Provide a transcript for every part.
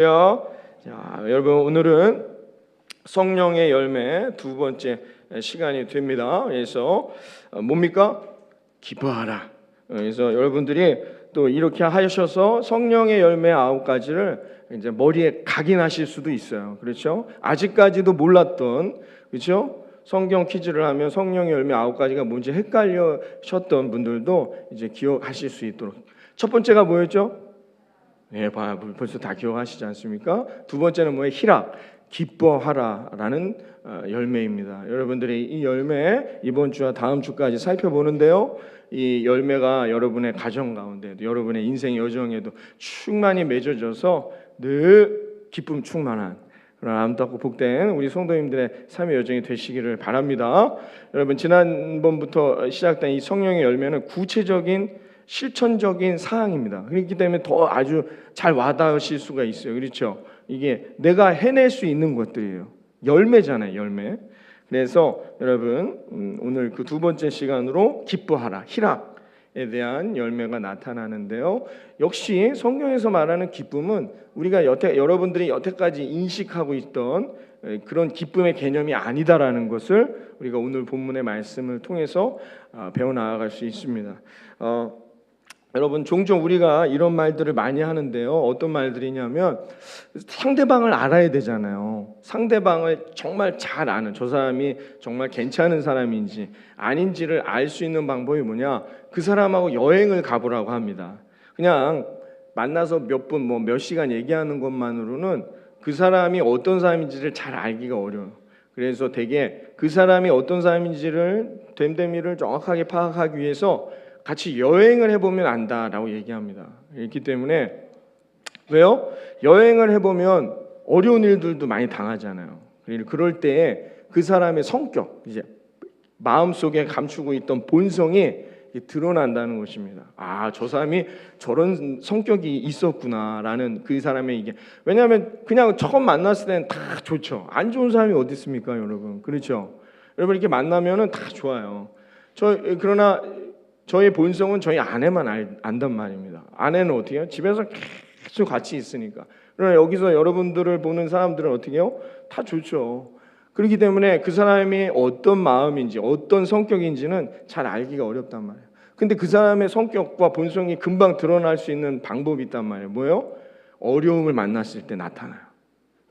자, 여러분 오늘은 성령의 열매 두 번째 시간이 됩니다. 그래서 뭡니까? 기뻐하라. 그래서 여러분들이 또 이렇게 하셔서 성령의 열매 9가지를 이제 머리에 각인하실 수도 있어요. 그렇죠? 아직까지도 몰랐던, 그렇죠? 성경 퀴즈를 하면 성령의 열매 9가지가 뭔지 헷갈려셨던 분들도 이제 기억하실 수 있도록. 첫 번째가 뭐였죠? 네, 벌써 다 기억하시지 않습니까? 두 번째는 뭐예요? 희락, 기뻐하라라는 열매입니다. 여러분들이 이 열매 이번 주와 다음 주까지 살펴보는데요. 이 열매가 여러분의 가정 가운데도, 여러분의 인생 여정에도 충만히 맺어져서 늘 기쁨 충만한 그런 아름답고 복된 우리 성도님들의 삶의 여정이 되시기를 바랍니다. 여러분, 지난번부터 시작된 이 성령의 열매는 구체적인 실천적인 사항입니다. 그렇기 때문에 더 아주 잘 와닿으실 수가 있어요. 그렇죠? 이게 내가 해낼 수 있는 것들이에요. 열매잖아요, 열매. 그래서 여러분 오늘 그 두 번째 시간으로 기뻐하라, 희락에 대한 열매가 나타나는데요. 역시 성경에서 말하는 기쁨은 우리가 여러분들이 여태까지 인식하고 있던 그런 기쁨의 개념이 아니다라는 것을 우리가 오늘 본문의 말씀을 통해서 배워나갈 수 있습니다. 여러분, 종종 우리가 이런 말들을 많이 하는데요. 어떤 말들이냐면 상대방을 알아야 되잖아요. 상대방을 정말 잘 아는, 저 사람이 정말 괜찮은 사람인지 아닌지를 알 수 있는 방법이 뭐냐? 그 사람하고 여행을 가보라고 합니다. 그냥 만나서 몇 분, 몇 시간 얘기하는 것만으로는 그 사람이 어떤 사람인지를 잘 알기가 어려워요. 그래서 되게 그 사람이 어떤 사람인지를 됨됨이를 정확하게 파악하기 위해서 같이 여행을 해보면 안다라고 얘기합니다. 그렇기 때문에 왜요? 여행을 해보면 어려운 일들도 많이 당하잖아요. 그럴 때 그 사람의 성격, 이제 마음속에 감추고 있던 본성이 드러난다는 것입니다. 아, 저 사람이 저런 성격이 있었구나라는 그 사람의 이게, 왜냐하면 그냥 처음 만났을 때는 다 좋죠. 안 좋은 사람이 어디 있습니까, 여러분? 그렇죠? 여러분 이렇게 만나면은 다 좋아요. 그러나 저의 본성은 저희 아내만 안단 말입니다. 아내는 어떻게 해요? 집에서 계속 같이 있으니까. 그러나 여기서 여러분들을 보는 사람들은 어떻게 해요? 다 좋죠. 그렇기 때문에 그 사람이 어떤 마음인지 어떤 성격인지는 잘 알기가 어렵단 말이에요. 근데 그 사람의 성격과 본성이 금방 드러날 수 있는 방법이 있단 말이에요. 뭐예요? 어려움을 만났을 때 나타나요.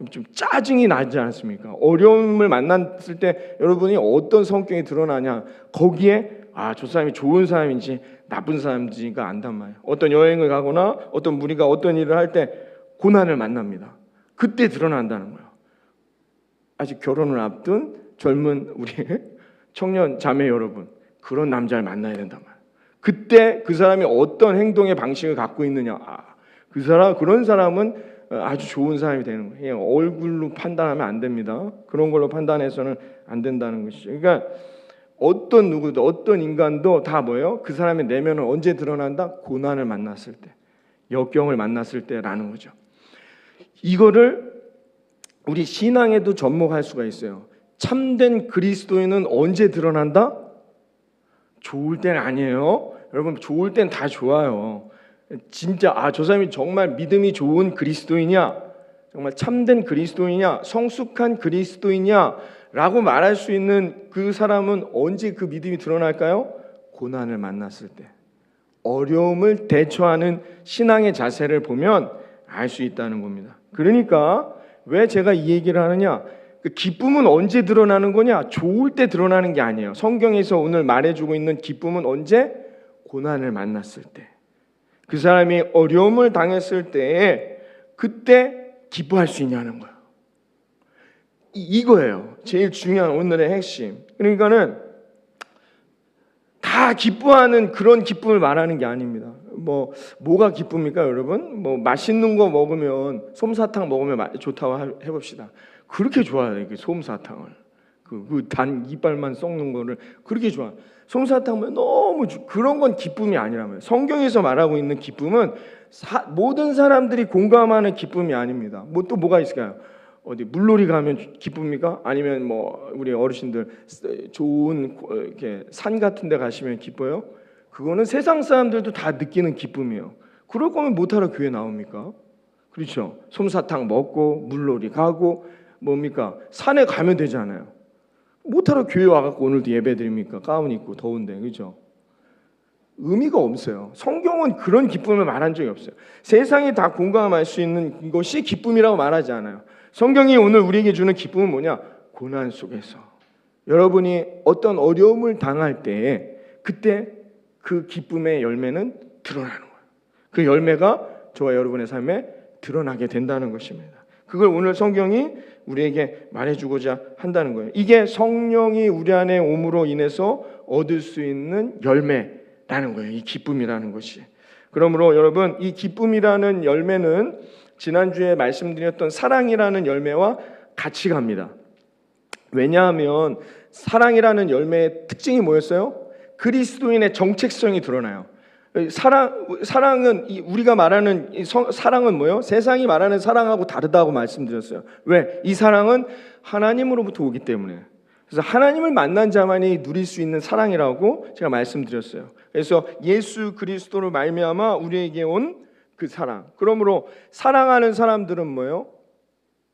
좀 짜증이 나지 않습니까? 어려움을 만났을 때 여러분이 어떤 성격이 드러나냐, 거기에 저 사람이 좋은 사람인지 나쁜 사람인지가 안단 말이에요. 어떤 여행을 가거나 어떤 무리가 어떤 일을 할 때 고난을 만납니다. 그때 드러난다는 거예요. 아직 결혼을 앞둔 젊은 우리 청년 자매 여러분, 그런 남자를 만나야 된단 말이에요. 그때 그 사람이 어떤 행동의 방식을 갖고 있느냐, 그런 사람은 아주 좋은 사람이 되는 거예요. 그냥 얼굴로 판단하면 안 됩니다. 그런 걸로 판단해서는 안 된다는 것이죠. 그러니까 어떤 누구도, 어떤 인간도 다 뭐예요? 그 사람의 내면은 언제 드러난다? 고난을 만났을 때, 역경을 만났을 때라는 거죠. 이거를 우리 신앙에도 접목할 수가 있어요. 참된 그리스도인은 언제 드러난다? 좋을 때는 아니에요. 여러분, 좋을 땐 다 좋아요. 진짜 저 사람이 정말 믿음이 좋은 그리스도이냐, 정말 참된 그리스도이냐, 성숙한 그리스도이냐 라고 말할 수 있는 그 사람은 언제 그 믿음이 드러날까요? 고난을 만났을 때, 어려움을 대처하는 신앙의 자세를 보면 알 수 있다는 겁니다. 그러니까 왜 제가 이 얘기를 하느냐, 그 기쁨은 언제 드러나는 거냐? 좋을 때 드러나는 게 아니에요. 성경에서 오늘 말해주고 있는 기쁨은 언제? 고난을 만났을 때, 그 사람이 어려움을 당했을 때에 그때 기뻐할 수 있냐는 거예요. 이거예요. 제일 중요한 오늘의 핵심. 그러니까는 다 기뻐하는 그런 기쁨을 말하는 게 아닙니다. 뭐가 기쁩니까, 여러분? 맛있는 거 먹으면, 솜사탕 먹으면 좋다고 해봅시다. 그렇게 좋아요, 그 솜사탕을. 그 단 이빨만 썩는 거를 그렇게 좋아. 솜사탕은 너무 그런 건 기쁨이 아니라면, 성경에서 말하고 있는 기쁨은 모든 사람들이 공감하는 기쁨이 아닙니다. 또 뭐가 있을까요? 어디 물놀이 가면 기쁩니까? 아니면 우리 어르신들 좋은 이렇게 산 같은 데 가시면 기뻐요? 그거는 세상 사람들도 다 느끼는 기쁨이에요. 그럴 거면 못하러 교회 나옵니까? 그렇죠? 솜사탕 먹고 물놀이 가고 뭡니까? 산에 가면 되잖아요. 못하러 교회 와갖고 오늘도 예배 드립니까? 가운 입고 더운데, 그렇죠? 의미가 없어요. 성경은 그런 기쁨을 말한 적이 없어요. 세상이 다 공감할 수 있는 것이 기쁨이라고 말하지 않아요. 성경이 오늘 우리에게 주는 기쁨은 뭐냐? 고난 속에서 여러분이 어떤 어려움을 당할 때에 그때 그 기쁨의 열매는 드러나는 거예요. 그 열매가 저와 여러분의 삶에 드러나게 된다는 것입니다. 그걸 오늘 성경이 우리에게 말해주고자 한다는 거예요. 이게 성령이 우리 안에 옴으로 인해서 얻을 수 있는 열매라는 거예요. 이 기쁨이라는 것이. 그러므로 여러분, 이 기쁨이라는 열매는 지난주에 말씀드렸던 사랑이라는 열매와 같이 갑니다. 왜냐하면 사랑이라는 열매의 특징이 뭐였어요? 그리스도인의 정체성이 드러나요. 사랑은 우리가 말하는 사랑은 뭐예요? 세상이 말하는 사랑하고 다르다고 말씀드렸어요. 왜? 이 사랑은 하나님으로부터 오기 때문에. 그래서 하나님을 만난 자만이 누릴 수 있는 사랑이라고 제가 말씀드렸어요. 그래서 예수 그리스도로 말미암아 우리에게 온 그 사랑. 그러므로 사랑하는 사람들은 뭐예요?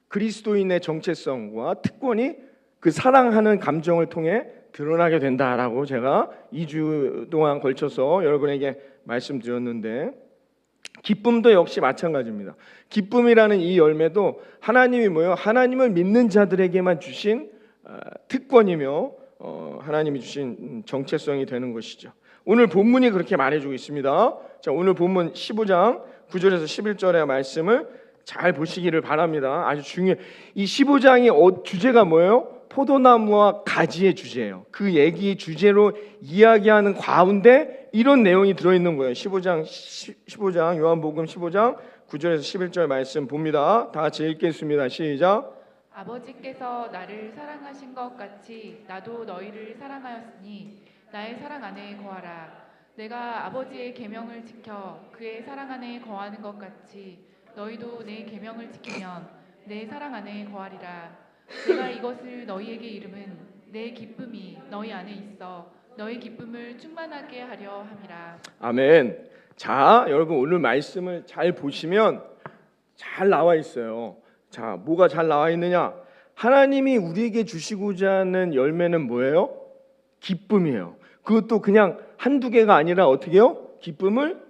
그리스도인의 정체성과 특권이 그 사랑하는 감정을 통해 드러나게 된다라고 제가 2주 동안 걸쳐서 여러분에게 말씀드렸는데, 기쁨도 역시 마찬가지입니다. 기쁨이라는 이 열매도 하나님이 뭐예요? 하나님을 믿는 자들에게만 주신 특권이며 하나님이 주신 정체성이 되는 것이죠. 오늘 본문이 그렇게 말해주고 있습니다. 자, 오늘 본문 15장 9절에서 11절의 말씀을 잘 보시기를 바랍니다. 아주 중요해요. 이 15장의 주제가 뭐예요? 포도나무와 가지의 주제예요. 그 얘기 주제로 이야기하는 가운데 이런 내용이 들어있는 거예요. 15장 요한복음 15장 9절에서 11절 말씀 봅니다. 다 같이 읽겠습니다. 시작. 아버지께서 나를 사랑하신 것 같이 나도 너희를 사랑하였으니 나의 사랑 안에 거하라. 내가 아버지의 계명을 지켜 그의 사랑 안에 거하는 것 같이 너희도 내 계명을 지키면 내 사랑 안에 거하리라. 내가 이것을 너희에게 이름은 내 기쁨이 너희 안에 있어 너희 기쁨을 충만하게 하려 함이라. 아멘. 자, 여러분 오늘 말씀을 잘 보시면 잘 나와 있어요. 자, 뭐가 잘 나와 있느냐? 하나님이 우리에게 주시고자 하는 열매는 뭐예요? 기쁨이에요. 그것도 그냥 한두 개가 아니라 어떻게 해요? 기쁨을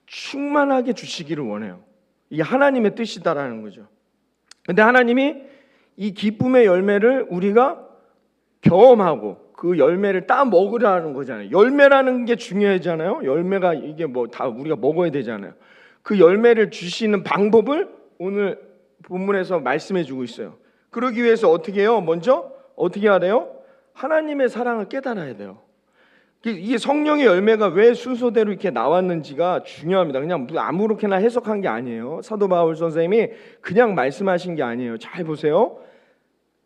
충만하게 주시기를 원해요. 이게 하나님의 뜻이다라는 거죠. 근데 하나님이 이 기쁨의 열매를 우리가 경험하고 그 열매를 따 먹으라는 거잖아요. 열매라는 게 중요하잖아요. 열매가 이게 뭐 다 우리가 먹어야 되잖아요. 그 열매를 주시는 방법을 오늘 본문에서 말씀해 주고 있어요. 그러기 위해서 어떻게 해요? 먼저 어떻게 하래요? 하나님의 사랑을 깨달아야 돼요. 이게 성령의 열매가 왜 순서대로 이렇게 나왔는지가 중요합니다. 그냥 아무렇게나 해석한 게 아니에요. 사도 바울 선생님이 그냥 말씀하신 게 아니에요. 잘 보세요.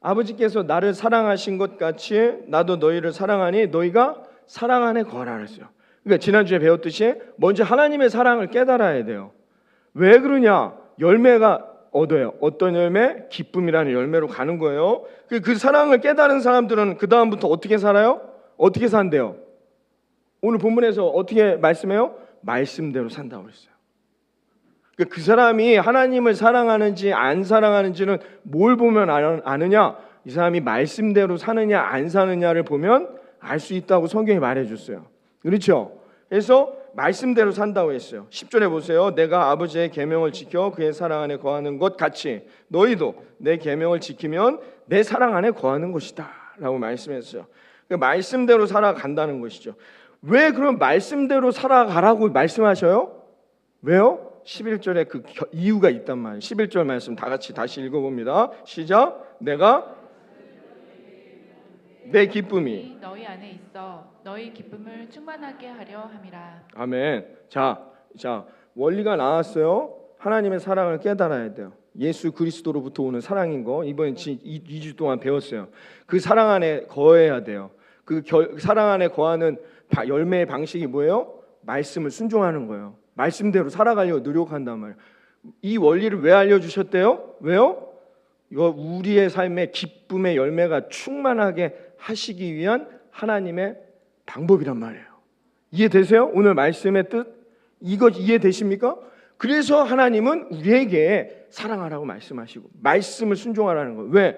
아버지께서 나를 사랑하신 것 같이 나도 너희를 사랑하니 너희가 사랑 안에 거하라 그랬어요. 그러니까 지난주에 배웠듯이 먼저 하나님의 사랑을 깨달아야 돼요. 왜 그러냐? 열매가 얻어요. 어떤 열매? 기쁨이라는 열매로 가는 거예요. 그 사랑을 깨달은 사람들은 그 다음부터 어떻게 살아요? 어떻게 산대요? 오늘 본문에서 어떻게 말씀해요? 말씀대로 산다고 했어요. 그 사람이 하나님을 사랑하는지 안 사랑하는지는 뭘 보면 아느냐? 이 사람이 말씀대로 사느냐 안 사느냐를 보면 알 수 있다고 성경이 말해줬어요. 그렇죠? 그래서 말씀대로 산다고 했어요. 10절에 보세요. 내가 아버지의 계명을 지켜 그의 사랑 안에 거하는 것 같이 너희도 내 계명을 지키면 내 사랑 안에 거하는 것이다 라고 말씀했어요. 말씀대로 살아간다는 것이죠. 왜 그럼 말씀대로 살아가라고 말씀하셔요? 왜요? 11절에 그 이유가 있단 말이에요. 11절 말씀 다 같이 다시 읽어봅니다. 시작. 내가 내 기쁨이 너희 안에 있어 너희 기쁨을 충만하게 하려 함이라. 아멘. 자, 원리가 나왔어요. 하나님의 사랑을 깨달아야 돼요. 예수 그리스도로부터 오는 사랑인 거 이번에 2주 동안 배웠어요. 그 사랑 안에 거해야 돼요. 그 사랑 안에 거하는 열매의 방식이 뭐예요? 말씀을 순종하는 거예요. 말씀대로 살아가려고 노력한단 말이에요. 이 원리를 왜 알려주셨대요? 왜요? 이거 우리의 삶의 기쁨의 열매가 충만하게 하시기 위한 하나님의 방법이란 말이에요. 이해되세요? 오늘 말씀의 뜻? 이거 이해되십니까? 그래서 하나님은 우리에게 사랑하라고 말씀하시고 말씀을 순종하라는 거예요. 왜?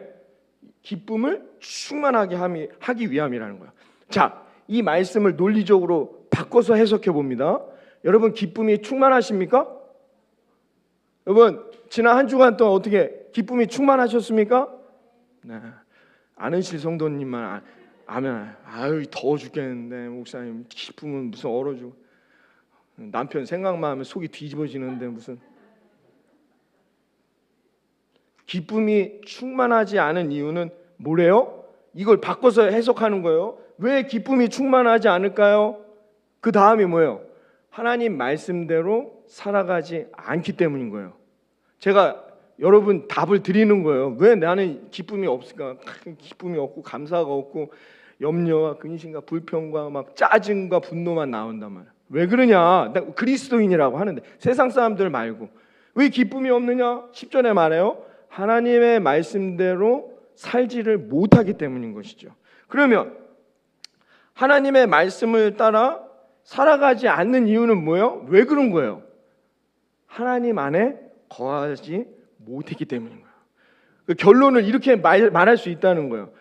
기쁨을 충만하게 하기 위함이라는 거예요. 자, 이 말씀을 논리적으로 바꿔서 해석해 봅니다. 여러분, 기쁨이 충만하십니까? 여러분, 지난 한 주간 동안 어떻게 기쁨이 충만하셨습니까? 네. 아는실 성도님만 아면 아유 더워 죽겠는데 목사님 기쁨은 무슨 얼어죽. 남편 생각만 하면 속이 뒤집어지는데 무슨. 기쁨이 충만하지 않은 이유는 뭐래요? 이걸 바꿔서 해석하는 거예요. 왜 기쁨이 충만하지 않을까요? 그 다음이 뭐예요? 하나님 말씀대로 살아가지 않기 때문인 거예요. 제가 여러분 답을 드리는 거예요. 왜 나는 기쁨이 없을까? 기쁨이 없고 감사가 없고 염려와 근심과 불평과 막 짜증과 분노만 나온단 말이야. 왜 그러냐? 나 그리스도인이라고 하는데 세상 사람들 말고 왜 기쁨이 없느냐? 10절에 말해요. 하나님의 말씀대로 살지를 못하기 때문인 것이죠. 그러면 하나님의 말씀을 따라 살아가지 않는 이유는 뭐예요? 왜 그런 거예요? 하나님 안에 거하지 못했기 때문인 거예요. 그 결론을 이렇게 말할 수 있다는 거예요.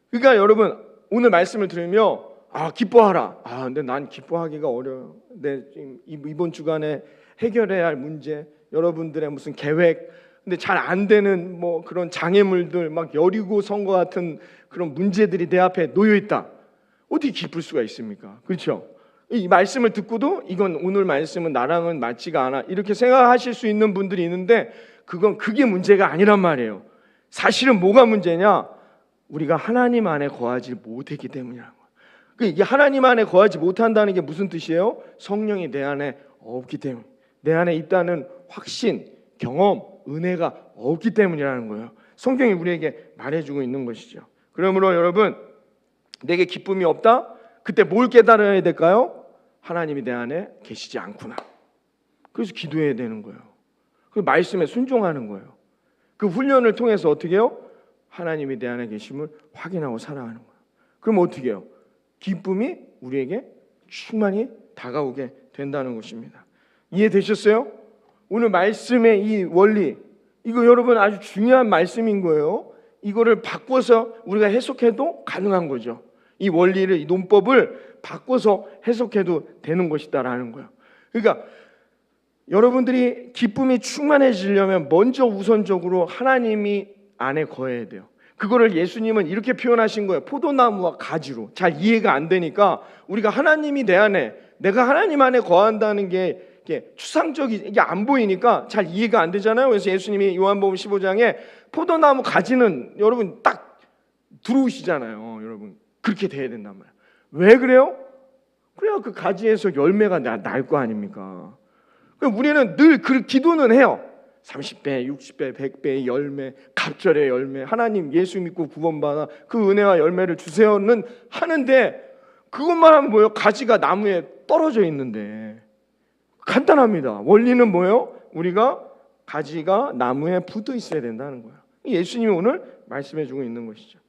그러니까 여러분 오늘 말씀을 들으며 기뻐하라. 근데 난 기뻐하기가 어려워요. 근데 이번 주간에 해결해야 할 문제, 여러분들의 무슨 계획, 근데 잘 안 되는 뭐 그런 장애물들, 막 여리고 선거 같은 그런 문제들이 내 앞에 놓여 있다. 어떻게 기쁠 수가 있습니까? 그렇죠? 이 말씀을 듣고도 이건 오늘 말씀은 나랑은 맞지가 않아 이렇게 생각하실 수 있는 분들이 있는데 그게 문제가 아니란 말이에요. 사실은 뭐가 문제냐? 우리가 하나님 안에 거하지 못했기 때문이라는 거예요. 이게 하나님 안에 거하지 못한다는 게 무슨 뜻이에요? 성령이 내 안에 없기 때문에, 내 안에 있다는 확신, 경험, 은혜가 없기 때문이라는 거예요. 성경이 우리에게 말해주고 있는 것이죠. 그러므로 여러분, 내게 기쁨이 없다? 그때 뭘 깨달아야 될까요? 하나님이 내 안에 계시지 않구나. 그래서 기도해야 되는 거예요. 그 말씀에 순종하는 거예요. 그 훈련을 통해서 어떻게 해요? 하나님이 내 안에 계심을 확인하고 살아가는 거예요. 그럼 어떻게 해요? 기쁨이 우리에게 충만히 다가오게 된다는 것입니다. 이해되셨어요? 오늘 말씀의 이 원리, 이거 여러분 아주 중요한 말씀인 거예요. 이거를 바꿔서 우리가 해석해도 가능한 거죠. 이 원리를, 이 논법을 바꿔서 해석해도 되는 것이다라는 거예요. 그러니까 여러분들이 기쁨이 충만해지려면 먼저 우선적으로 하나님이 안에 거해야 돼요. 그거를 예수님은 이렇게 표현하신 거예요. 포도나무와 가지로. 잘 이해가 안 되니까 우리가 하나님이 내 안에, 내가 하나님 안에 거한다는 게 이게 안 보이니까 잘 이해가 안 되잖아요. 그래서 예수님이 요한복음 15장에 포도나무 가지는 여러분 딱 들어오시잖아요. 여러분 그렇게 돼야 된단 말이에요. 왜 그래요? 그래야 그 가지에서 열매가 날 거 아닙니까? 우리는 늘 그 기도는 해요. 30배, 60배, 100배의 열매, 갑절의 열매, 하나님 예수 믿고 구원받아 그 은혜와 열매를 주세요는 하는데 그것만 하면 뭐예요? 가지가 나무에 떨어져 있는데 간단합니다. 원리는 뭐예요? 우리가 가지가 나무에 붙어 있어야 된다는 거예요. 예수님이 오늘 말씀해주고 있는 것이죠.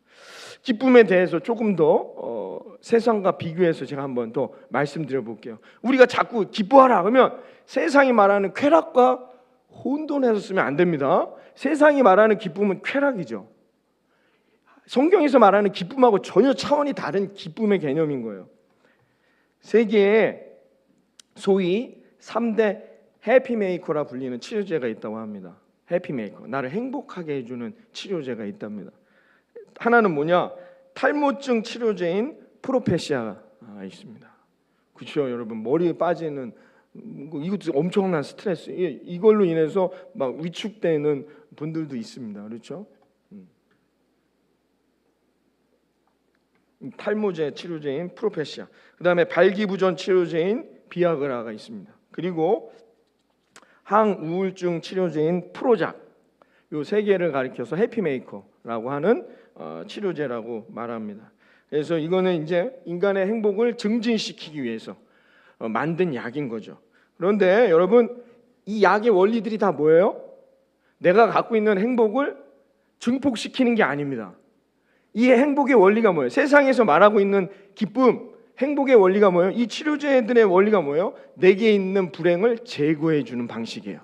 기쁨에 대해서 조금 더 세상과 비교해서 제가 한번 더 말씀드려 볼게요. 우리가 자꾸 기뻐하라 그러면 세상이 말하는 쾌락과 혼돈해서 쓰면 안 됩니다. 세상이 말하는 기쁨은 쾌락이죠. 성경에서 말하는 기쁨하고 전혀 차원이 다른 기쁨의 개념인 거예요. 세계에 소위 3대 해피메이커라 불리는 치료제가 있다고 합니다. 해피메이커, 나를 행복하게 해주는 치료제가 있답니다. 하나는 뭐냐? 탈모증 치료제인 프로페시아가 있습니다. 그렇죠, 여러분. 머리에 빠지는 이것도 엄청난 스트레스. 이걸로 인해서 막 위축되는 분들도 있습니다. 그렇죠? 탈모제 치료제인 프로페시아. 그다음에 발기부전 치료제인 비아그라가 있습니다. 그리고 항우울증 치료제인 프로작. 요 세 개를 가리켜서 해피메이커라고 하는 치료제라고 말합니다. 그래서 이거는 이제 인간의 행복을 증진시키기 위해서 만든 약인 거죠. 그런데 여러분, 이 약의 원리들이 다 뭐예요? 내가 갖고 있는 행복을 증폭시키는 게 아닙니다. 이 행복의 원리가 뭐예요? 세상에서 말하고 있는 기쁨, 행복의 원리가 뭐예요? 이 치료제들의 원리가 뭐예요? 내게 있는 불행을 제거해 주는 방식이에요.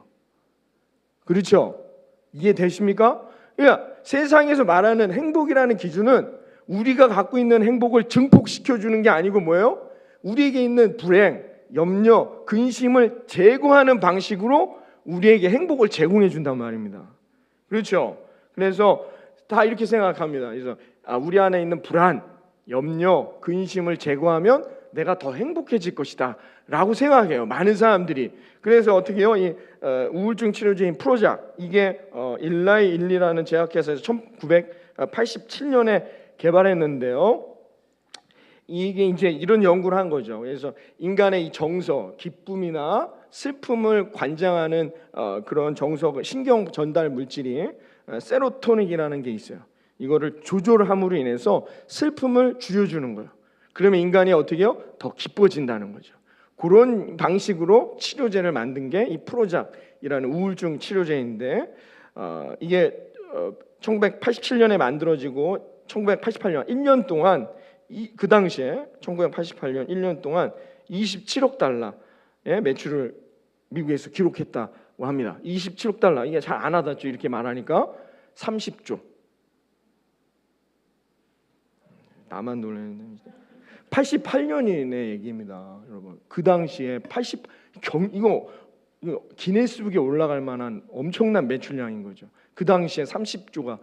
그렇죠? 이해되십니까? 그러니까 세상에서 말하는 행복이라는 기준은 우리가 갖고 있는 행복을 증폭시켜 주는 게 아니고 뭐예요? 우리에게 있는 불행, 염려, 근심을 제거하는 방식으로 우리에게 행복을 제공해 준단 말입니다. 그렇죠? 그래서 다 이렇게 생각합니다. 그래서 우리 안에 있는 불안, 염려, 근심을 제거하면 내가 더 행복해질 것이다 라고 생각해요, 많은 사람들이. 그래서 어떻게 해요? 이 우울증 치료제인 프로작, 이게 일라이 일리라는 제약회사에서 1987년에 개발했는데요, 이게 이제 이런 연구를 한 거죠. 그래서 인간의 이 정서, 기쁨이나 슬픔을 관장하는 그런 정서, 신경 전달 물질이 세로토닌이라는 게 있어요. 이거를 조절함으로 인해서 슬픔을 줄여주는 거예요. 그러면 인간이 어떻게 해요? 더 기뻐진다는 거죠. 그런 방식으로 치료제를 만든 게 이 프로작이라는 우울증 치료제인데, 이게 1987년에 만들어지고 1988년 1년 동안 그 당시에 1988년 1년 동안 27억 달러의 매출을 미국에서 기록했다고 합니다. 27억 달러, 이게 잘 안 와닿죠. 이렇게 말하니까 30조. 나만 놀랐는데 88년의 얘기입니다, 여러분. 그 당시에 이거 기네스북에 올라갈 만한 엄청난 매출량인 거죠. 그 당시에 30조가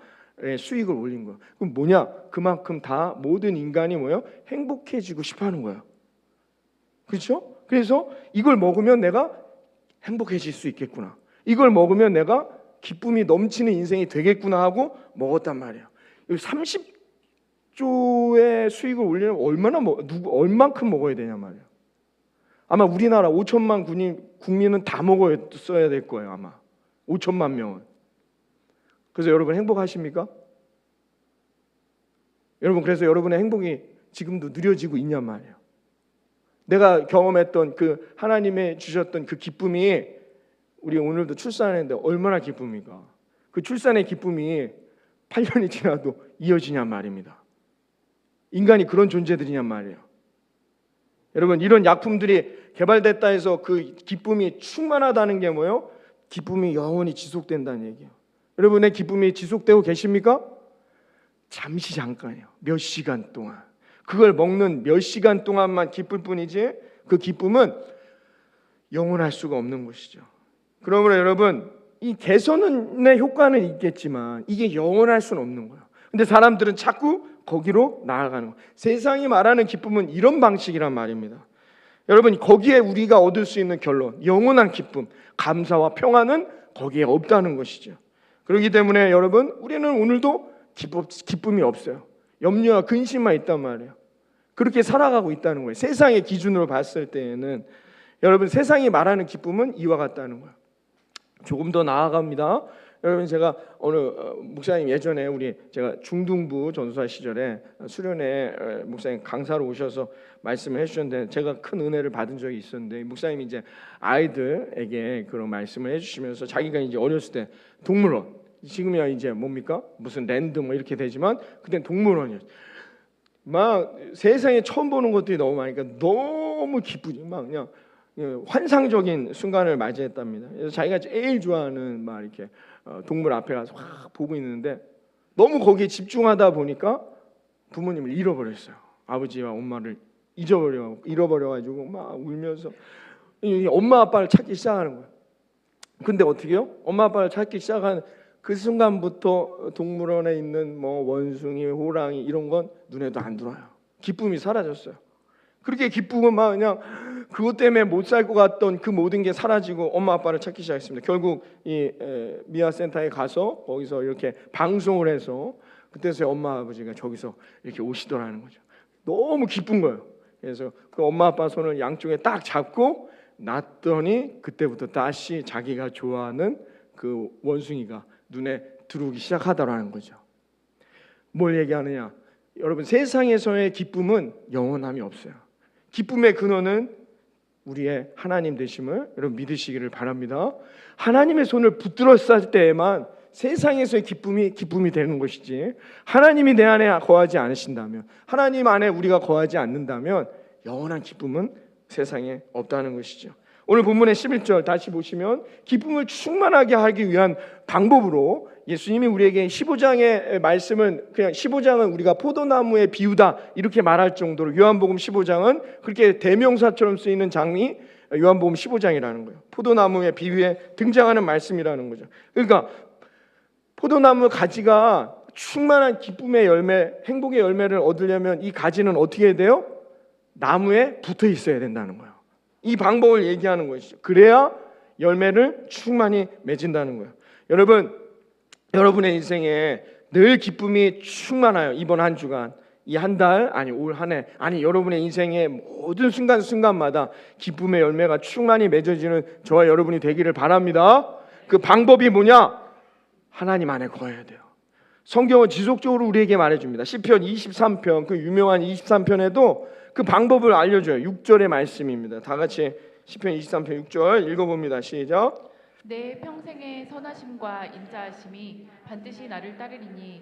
수익을 올린 거예요. 그럼 뭐냐? 그만큼 다 모든 인간이 뭐예요? 행복해지고 싶어하는 거예요. 그렇죠? 그래서 이걸 먹으면 내가 행복해질 수 있겠구나, 이걸 먹으면 내가 기쁨이 넘치는 인생이 되겠구나 하고 먹었단 말이에요. 30조의 수익을 올리려면 얼만큼 먹어야 되냐 말이에요. 아마 우리나라 5천만 국민은 다 먹어야 될 거예요, 아마 5천만 명은. 그래서 여러분 행복하십니까? 여러분, 그래서 여러분의 행복이 지금도 누려지고 있냔 말이에요. 내가 경험했던 그 하나님의 주셨던 그 기쁨이, 우리 오늘도 출산했는데 얼마나 기쁩니까? 그 출산의 기쁨이 8년이 지나도 이어지냔 말입니다. 인간이 그런 존재들이냔 말이에요. 여러분, 이런 약품들이 개발됐다 해서 그 기쁨이 충만하다는 게 뭐예요? 기쁨이 영원히 지속된다는 얘기예요. 여러분의 기쁨이 지속되고 계십니까? 잠시 잠깐이요, 몇 시간 동안. 그걸 먹는 몇 시간 동안만 기쁠 뿐이지 그 기쁨은 영원할 수가 없는 것이죠. 그러므로 여러분, 이 개선의 효과는 있겠지만 이게 영원할 수는 없는 거예요. 근데 사람들은 자꾸 거기로 나아가는 거예요. 세상이 말하는 기쁨은 이런 방식이란 말입니다. 여러분, 거기에 우리가 얻을 수 있는 결론, 영원한 기쁨, 감사와 평안은 거기에 없다는 것이죠. 그렇기 때문에 여러분, 우리는 오늘도 기쁨이 없어요. 염려와 근심만 있단 말이에요. 그렇게 살아가고 있다는 거예요. 세상의 기준으로 봤을 때에는 여러분, 세상이 말하는 기쁨은 이와 같다는 거예요. 조금 더 나아갑니다. 여러분, 제가 어느 목사님, 예전에 제가 중등부 전도사 시절에 수련회 목사님 강사로 오셔서 말씀을 해주셨는데, 제가 큰 은혜를 받은 적이 있었는데, 목사님이 이제 아이들에게 그런 말씀을 해주시면서 자기가 이제 어렸을 때 동물원, 지금이야 이제 뭡니까? 무슨 랜드 뭐 이렇게 되지만 그땐 동물원이었어요. 막 세상에 처음 보는 것들이 너무 많으니까 너무 기쁘지, 막 그냥 환상적인 순간을 맞이했답니다. 그래서 자기가 제일 좋아하는 막 이렇게 동물 앞에 가서 확 보고 있는데, 너무 거기에 집중하다 보니까 부모님을 잃어버렸어요. 아버지와 엄마를 잃어버려가지고 막 울면서 엄마 아빠를 찾기 시작하는 거예요. 근데 어떻게 해요? 엄마 아빠를 찾기 시작한 그 순간부터 동물원에 있는 뭐 원숭이, 호랑이 이런 건 눈에도 안 들어와요. 기쁨이 사라졌어요. 그렇게 기쁨은 막 그냥 그것 때문에 못 살 것 같던 그 모든 게 사라지고 엄마 아빠를 찾기 시작했습니다. 결국 이 미아 센터에 가서 거기서 이렇게 방송을 해서 그때서야 엄마 아버지가 저기서 이렇게 오시더라는 거죠. 너무 기쁜 거예요. 그래서 그 엄마 아빠 손을 양쪽에 딱 잡고 놨더니 그때부터 다시 자기가 좋아하는 그 원숭이가 눈에 들어오기 시작하더라는 거죠. 뭘 얘기하느냐? 여러분, 세상에서의 기쁨은 영원함이 없어요. 기쁨의 근원은 우리의 하나님 되심을 여러분 믿으시기를 바랍니다. 하나님의 손을 붙들었을 때에만 세상에서의 기쁨이 되는 것이지, 하나님이 내 안에 거하지 않으신다면, 하나님 안에 우리가 거하지 않는다면 영원한 기쁨은 세상에 없다는 것이죠. 오늘 본문의 11절 다시 보시면 기쁨을 충만하게 하기 위한 방법으로 예수님이 우리에게 15장의 말씀은 그냥 15장은 우리가 포도나무의 비유다 이렇게 말할 정도로 요한복음 15장은 그렇게 대명사처럼 쓰이는 장이 요한복음 15장이라는 거예요. 포도나무의 비유에 등장하는 말씀이라는 거죠. 그러니까 포도나무 가지가 충만한 기쁨의 열매, 행복의 열매를 얻으려면 이 가지는 어떻게 해야 돼요? 나무에 붙어 있어야 된다는 거예요. 이 방법을 얘기하는 것이죠. 그래야 열매를 충만히 맺은다는 거예요. 여러분의 인생에 늘 기쁨이 충만하여 이번 한 주간, 이 한 달, 아니 올 한 해, 아니 여러분의 인생의 모든 순간순간마다 기쁨의 열매가 충만히 맺어지는 저와 여러분이 되기를 바랍니다. 그 방법이 뭐냐? 하나님 안에 거해야 돼요. 성경은 지속적으로 우리에게 말해줍니다. 시편 23편, 그 유명한 23편에도 그 방법을 알려줘요. 6절의 말씀입니다. 다 같이 시편 23편 6절 읽어봅니다. 시작. 내 평생의 선하심과 인자하심이 반드시 나를 따르리니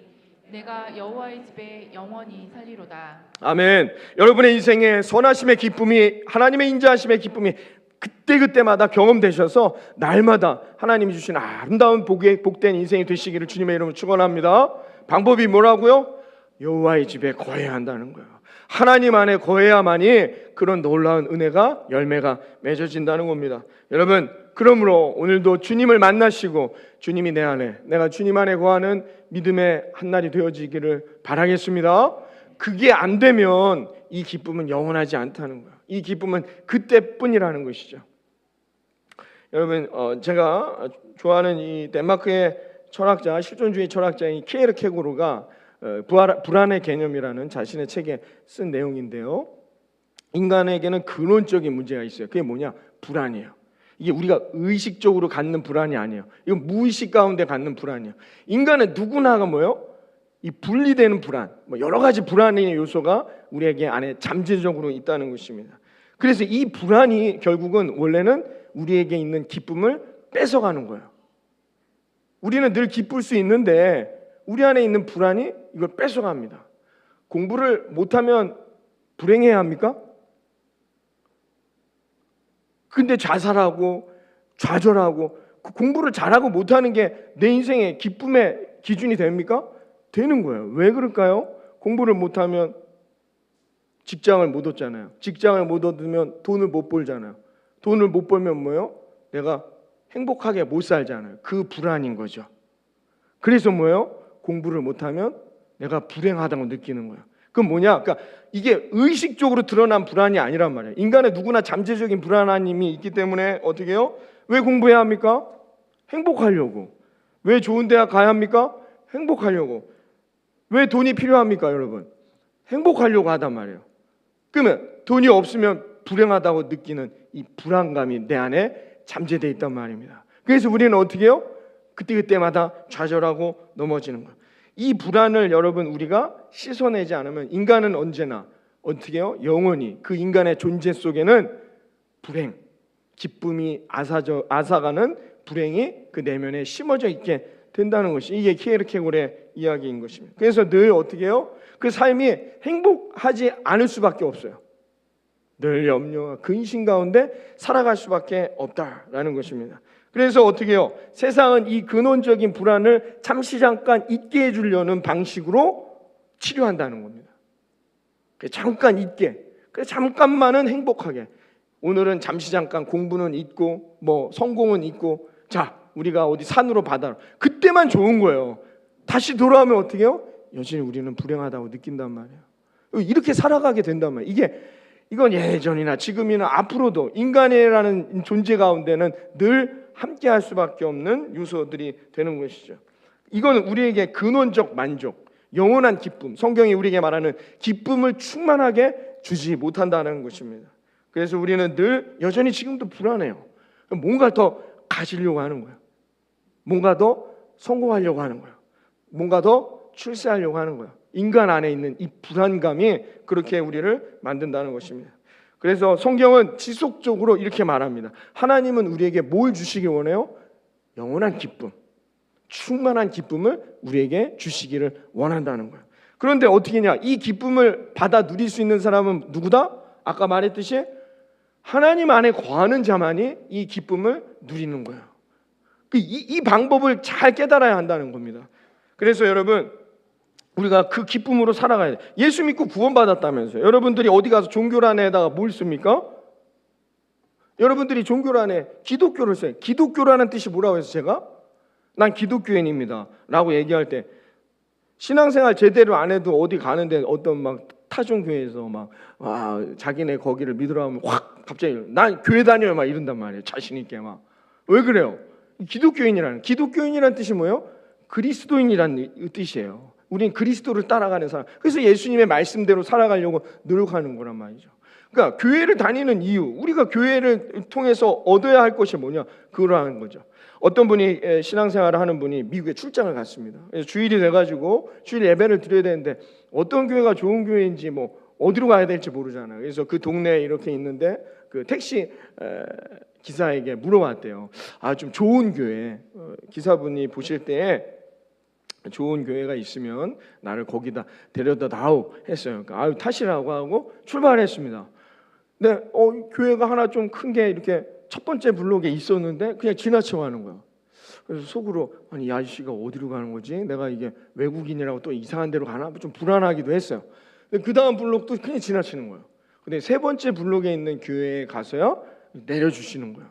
내가 여호와의 집에 영원히 살리로다. 아멘. 여러분의 인생에 선하심의 기쁨이, 하나님의 인자하심의 기쁨이 그때그때마다 경험되셔서 날마다 하나님이 주신 아름다운 복된 인생이 되시기를 주님의 이름으로 축원합니다. 방법이 뭐라고요? 여호와의 집에 거해야 한다는 거예요. 하나님 안에 거해야만이 그런 놀라운 은혜가, 열매가 맺어진다는 겁니다. 여러분, 그러므로 오늘도 주님을 만나시고 주님이 내 안에, 내가 주님 안에 거하는 믿음의 한날이 되어지기를 바라겠습니다. 그게 안 되면 이 기쁨은 영원하지 않다는 거예요. 이 기쁨은 그때뿐이라는 것이죠. 여러분, 제가 좋아하는 이 덴마크의 철학자, 실존주의 철학자인 키에르케고르가 불안의 개념이라는 자신의 책에 쓴 내용인데요. 인간에게는 근원적인 문제가 있어요. 그게 뭐냐? 불안이에요. 이게 우리가 의식적으로 갖는 불안이 아니에요. 이건 무의식 가운데 갖는 불안이에요. 인간은 누구나가 뭐예요? 이 분리되는 불안, 여러 가지 불안의 요소가 우리에게 안에 잠재적으로 있다는 것입니다. 그래서 이 불안이 결국은 원래는 우리에게 있는 기쁨을 뺏어가는 거예요. 우리는 늘 기쁠 수 있는데 우리 안에 있는 불안이 이걸 뺏어갑니다. 공부를 못하면 불행해야 합니까? 근데 자살하고 좌절하고 공부를 잘하고 못하는 게 내 인생의 기쁨의 기준이 됩니까? 되는 거예요. 왜 그럴까요? 공부를 못하면 직장을 못 얻잖아요. 직장을 못 얻으면 돈을 못 벌잖아요. 돈을 못 벌면 뭐예요? 내가 행복하게 못 살잖아요. 그 불안인 거죠. 그래서 뭐예요? 공부를 못하면 내가 불행하다고 느끼는 거예요. 그건 뭐냐? 그러니까 이게 의식적으로 드러난 불안이 아니란 말이에요. 인간의 누구나 잠재적인 불안함이 있기 때문에 어떻게 해요? 왜 공부해야 합니까? 행복하려고. 왜 좋은 대학 가야 합니까? 행복하려고. 왜 돈이 필요합니까, 여러분? 행복하려고 하단 말이에요. 그러면 돈이 없으면 불행하다고 느끼는 이 불안감이 내 안에 잠재되어 있단 말입니다. 그래서 우리는 어떻게 해요? 그때그때마다 좌절하고 넘어지는 거예요. 이 불안을 여러분 우리가 씻어내지 않으면 인간은 언제나 어떻게 해요? 영원히 그 인간의 존재 속에는 불행, 기쁨이 앗아가는 불행이 그 내면에 심어져 있게 된다는 것이 이게 키에르케고르의 이야기인 것입니다. 그래서 늘 어떻게 해요? 그 삶이 행복하지 않을 수밖에 없어요. 늘 염려와 근심 가운데 살아갈 수밖에 없다라는 것입니다. 그래서 어떻게 해요? 세상은 이 근원적인 불안을 잠시 잠깐 잊게 해주려는 방식으로 치료한다는 겁니다. 잠깐 잊게, 잠깐만은 행복하게. 오늘은 잠시 잠깐 공부는 잊고 성공은 잊고 자 우리가 어디 산으로 바다로 그때만 좋은 거예요. 다시 돌아오면 어떻게 해요? 여전히 우리는 불행하다고 느낀단 말이에요. 이렇게 살아가게 된단 말이에요. 이건 예전이나 지금이나 앞으로도 인간이라는 존재 가운데는 늘 함께할 수밖에 없는 요소들이 되는 것이죠. 이건 우리에게 근원적 만족, 영원한 기쁨, 성경이 우리에게 말하는 기쁨을 충만하게 주지 못한다는 것입니다. 그래서 우리는 늘 여전히 지금도 불안해요. 뭔가 더 가지려고 하는 거예요. 뭔가 더 성공하려고 하는 거예요. 뭔가 더 출세하려고 하는 거예요. 인간 안에 있는 이 불안감이 그렇게 우리를 만든다는 것입니다. 그래서 성경은 지속적으로 이렇게 말합니다. 하나님은 우리에게 뭘 주시길 원해요? 영원한 기쁨, 충만한 기쁨을 우리에게 주시기를 원한다는 거예요. 그런데 어떻게 냐? 이 기쁨을 받아 누릴 수 있는 사람은 누구다? 아까 말했듯이 하나님 안에 거하는 자만이 이 기쁨을 누리는 거예요. 이 방법을 잘 깨달아야 한다는 겁니다. 그래서 여러분, 우리가 그 기쁨으로 살아가야 돼. 예수 믿고 구원받았다면서요. 여러분들이 어디 가서 종교란에다가 뭘 씁니까? 여러분들이 종교란에 기독교를 써요. 기독교라는 뜻이 뭐라고 해서 제가? 난 기독교인입니다 라고 얘기할 때 신앙생활 제대로 안 해도 어디 가는데 어떤 막 타종교회에서 막 자기네 거기를 믿으라 하면 확 갑자기 난 교회 다녀요 막 이런단 말이에요. 자신 있게 막. 왜 그래요? 기독교인이라는 뜻이 뭐예요? 그리스도인이라는 뜻이에요. 우린 그리스도를 따라가는 사람. 그래서 예수님의 말씀대로 살아가려고 노력하는 거란 말이죠. 그러니까 교회를 다니는 이유, 우리가 교회를 통해서 얻어야 할 것이 뭐냐? 그러한 거죠. 어떤 분이 신앙생활을 하는 분이 미국에 출장을 갔습니다. 그래서 주일이 돼가지고 주일 예배를 드려야 되는데 어떤 교회가 좋은 교회인지 뭐 어디로 가야 될지 모르잖아요. 그래서 그 동네에 이렇게 있는데 그 택시 기사에게 물어봤대요. 좀 좋은 교회, 기사분이 보실 때에 좋은 교회가 있으면 나를 거기다 데려다 다오 했어요. 그러니까 타시라고 하고 출발했습니다. 근데 교회가 하나 좀 큰 게 이렇게 첫 번째 블록에 있었는데 그냥 지나쳐 가는 거야. 그래서 속으로 아니 이 아저씨가 어디로 가는 거지? 내가 이게 외국인이라고 또 이상한 데로 가나? 좀 불안하기도 했어요. 근데 그 다음 블록도 그냥 지나치는 거예요. 근데 세 번째 블록에 있는 교회에 가서요 내려주시는 거예요.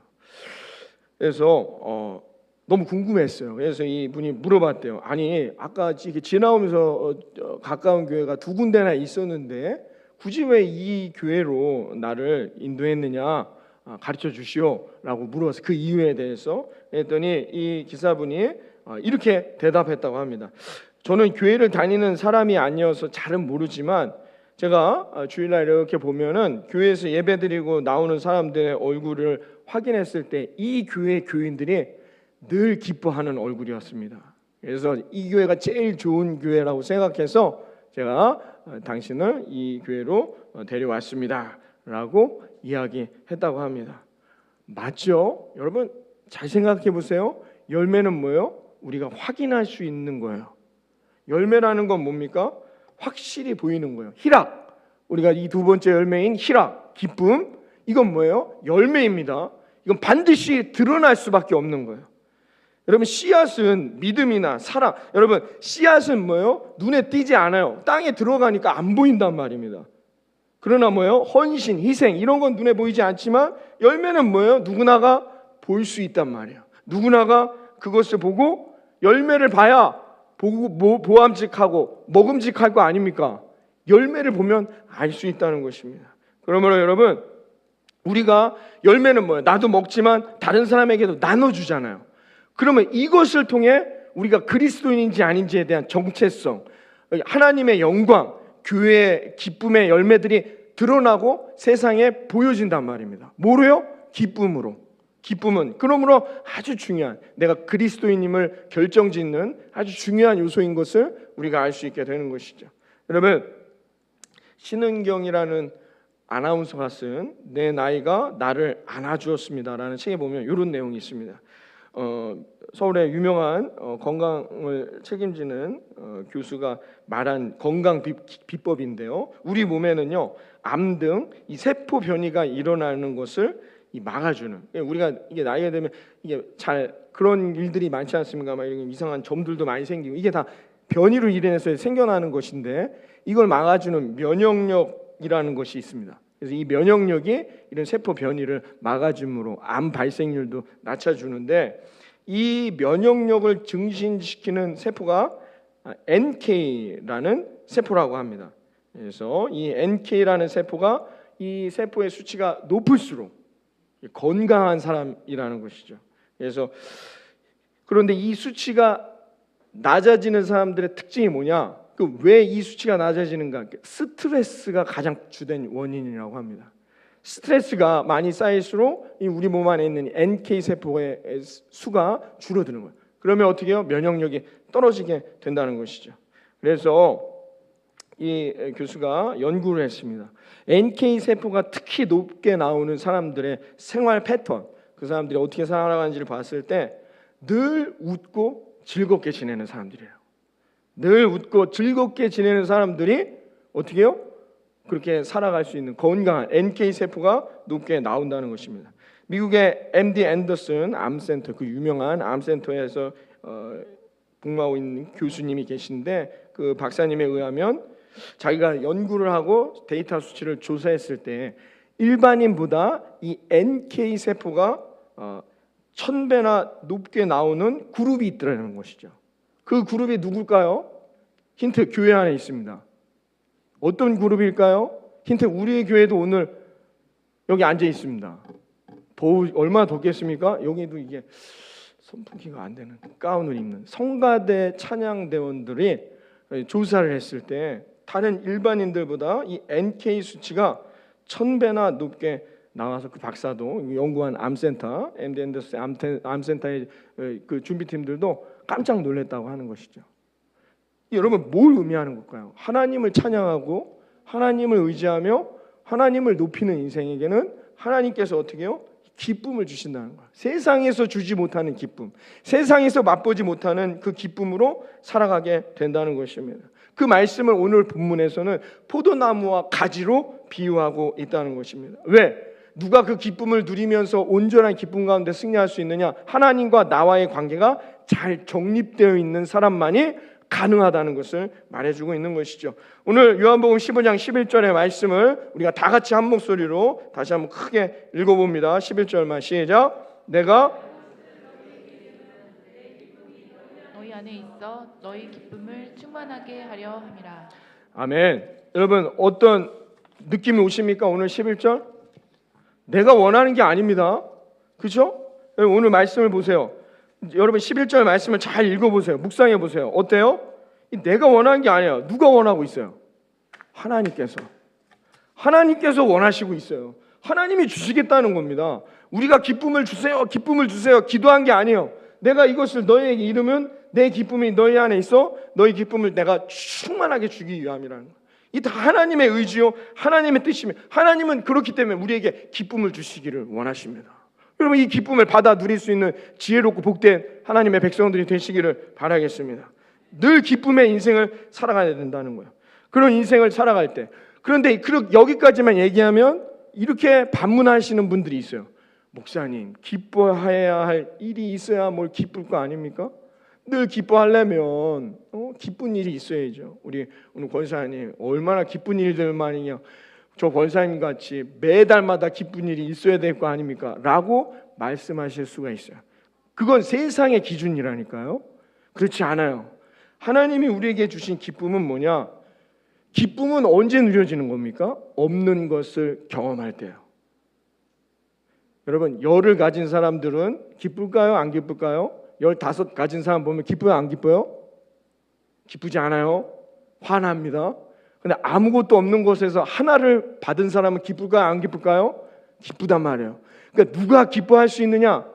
그래서 너무 궁금했어요. 그래서 이 분이 물어봤대요. 아니 아까 이렇게 지나오면서 가까운 교회가 두 군데나 있었는데 굳이 왜 이 교회로 나를 인도했느냐 가르쳐 주시오라고 물어봤어요. 그 이유에 대해서. 했더니 이 기사분이 이렇게 대답했다고 합니다. 저는 교회를 다니는 사람이 아니어서 잘은 모르지만 제가 주일날 이렇게 보면은 교회에서 예배드리고 나오는 사람들의 얼굴을 확인했을 때 이 교회 교인들이 늘 기뻐하는 얼굴이었습니다. 그래서 이 교회가 제일 좋은 교회라고 생각해서 제가 당신을 이 교회로 데려왔습니다 라고 이야기했다고 합니다. 맞죠? 여러분 잘 생각해 보세요. 열매는 뭐예요? 우리가 확인할 수 있는 거예요. 열매라는 건 뭡니까? 확실히 보이는 거예요. 희락, 우리가 이 두 번째 열매인 희락, 기쁨, 이건 뭐예요? 열매입니다. 이건 반드시 드러날 수밖에 없는 거예요. 여러분 씨앗은 믿음이나 사랑, 여러분 씨앗은 뭐예요? 눈에 띄지 않아요. 땅에 들어가니까 안 보인단 말입니다. 그러나 뭐예요? 헌신, 희생 이런 건 눈에 보이지 않지만 열매는 뭐예요? 누구나가 볼 수 있단 말이에요. 누구나가 그것을 보고 열매를 봐야 보암직하고 먹음직할 거 아닙니까? 열매를 보면 알 수 있다는 것입니다. 그러므로 여러분 우리가 열매는 뭐예요? 나도 먹지만 다른 사람에게도 나눠주잖아요. 그러면 이것을 통해 우리가 그리스도인인지 아닌지에 대한 정체성, 하나님의 영광, 교회의 기쁨의 열매들이 드러나고 세상에 보여진단 말입니다. 뭐로요? 기쁨으로. 기쁨은 그러므로 아주 중요한, 내가 그리스도인임을 결정짓는 아주 중요한 요소인 것을 우리가 알 수 있게 되는 것이죠. 여러분 신은경이라는 아나운서가 쓴 내 나이가 나를 안아주었습니다라는 책에 보면 이런 내용이 있습니다. 서울의 유명한 건강을 책임지는 교수가 말한 건강 비법인데요. 우리 몸에는요 암 등 이 세포 변이가 일어나는 것을 막아주는, 우리가 이게 나이가 되면 이게 잘 그런 일들이 많지 않습니까? 막 이런 이상한 점들도 많이 생기고 이게 다 변이로 인해서 생겨나는 것인데 이걸 막아주는 면역력이라는 것이 있습니다. 그래서 이 면역력이 이런 세포 변이를 막아줌으로 암 발생률도 낮춰주는데 이 면역력을 증진시키는 세포가 NK라는 세포라고 합니다. 그래서 이 NK라는 세포가 이 세포의 수치가 높을수록 건강한 사람이라는 것이죠. 그래서 그런데 이 수치가 낮아지는 사람들의 특징이 뭐냐? 왜 이 수치가 낮아지는가? 스트레스가 가장 주된 원인이라고 합니다. 스트레스가 많이 쌓일수록 이 우리 몸 안에 있는 NK 세포의 수가 줄어드는 거예요. 그러면 어떻게 해요? 면역력이 떨어지게 된다는 것이죠. 그래서 이 교수가 연구를 했습니다. NK 세포가 특히 높게 나오는 사람들의 생활 패턴, 그 사람들이 어떻게 살아가는지를 봤을 때 늘 웃고 즐겁게 지내는 사람들이에요. 늘 웃고 즐겁게 지내는 사람들이 어떻게 해요? 그렇게 살아갈 수 있는 건강한 NK 세포가 높게 나온다는 것입니다. 미국의 MD 앤더슨 암센터, 그 유명한 암센터에서 복무하고 있는 교수님이 계신데, 그 박사님에 의하면 자기가 연구를 하고 데이터 수치를 조사했을 때 일반인보다 이 NK 세포가 1000배나 높게 나오는 그룹이 있더라는 것이죠. 그 그룹이 누굴까요? 힌트, 교회 안에 있습니다. 어떤 그룹일까요? 힌트, 우리의 교회도 오늘 여기 앉아 있습니다. 얼마나 덥겠습니까? 여기도 이게 선풍기가 안 되는 가운을 입는 성가대 찬양대원들이 조사를 했을 때 다른 일반인들보다 이 NK 수치가 1000배나 높게 나와서 그 박사도 연구한 암센터, MD 앤더슨 암센터의 그 준비팀들도 깜짝 놀랐다고 하는 것이죠. 여러분, 뭘 의미하는 걸까요? 하나님을 찬양하고 하나님을 의지하며 하나님을 높이는 인생에게는 하나님께서 어떻게 해요? 기쁨을 주신다는 거예요. 세상에서 주지 못하는 기쁨, 세상에서 맛보지 못하는 그 기쁨으로 살아가게 된다는 것입니다. 그 말씀을 오늘 본문에서는 포도나무와 가지로 비유하고 있다는 것입니다. 왜? 누가 그 기쁨을 누리면서 온전한 기쁨 가운데 승리할 수 있느냐? 하나님과 나와의 관계가 잘 정립되어 있는 사람만이 가능하다는 것을 말해주고 있는 것이죠. 오늘 요한복음 15장 11절의 말씀을 우리가 다 같이 한 목소리로 다시 한번 크게 읽어봅니다. 11절만 시작. 내가 너희 안에 있어 너희 기쁨을 충만하게 하려 함이라. 아멘. 여러분, 어떤 느낌이 오십니까? 오늘 11절? 내가 원하는 게 아닙니다. 그렇죠? 오늘 말씀을 보세요. 여러분 11절 말씀을 잘 읽어보세요. 묵상해 보세요. 어때요? 내가 원하는 게 아니에요. 누가 원하고 있어요? 하나님께서 원하시고 있어요. 하나님이 주시겠다는 겁니다. 우리가 기쁨을 주세요, 기쁨을 주세요 기도한 게 아니에요. 내가 이것을 너희에게 이루면 내 기쁨이 너희 안에 있어 너희 기쁨을 내가 충만하게 주기 위함이라는 거예요. 이 다 하나님의 의지요, 하나님의 뜻이며 하나님은 그렇기 때문에 우리에게 기쁨을 주시기를 원하십니다. 여러분, 이 기쁨을 받아 누릴 수 있는 지혜롭고 복된 하나님의 백성들이 되시기를 바라겠습니다. 늘 기쁨의 인생을 살아가야 된다는 거예요. 그런 인생을 살아갈 때, 그런데 여기까지만 얘기하면 이렇게 반문하시는 분들이 있어요. 목사님, 기뻐해야 할 일이 있어야 뭘 기쁠 거 아닙니까? 늘 기뻐하려면 기쁜 일이 있어야죠. 우리 오늘 권사님 얼마나 기쁜 일들만이냐, 저 권사님 같이 매달마다 기쁜 일이 있어야 될 거 아닙니까? 라고 말씀하실 수가 있어요. 그건 세상의 기준이라니까요. 그렇지 않아요. 하나님이 우리에게 주신 기쁨은 뭐냐? 기쁨은 언제 누려지는 겁니까? 없는 것을 경험할 때요. 여러분, 열을 가진 사람들은 기쁠까요? 안 기쁠까요? 15 가진 사람 보면 기뻐요? 안 기뻐요? 기쁘지 않아요. 화납니다. 근데 아무것도 없는 곳에서 하나를 받은 사람은 기쁠까요? 안 기쁠까요? 기쁘단 말이에요. 그러니까 누가 기뻐할 수 있느냐?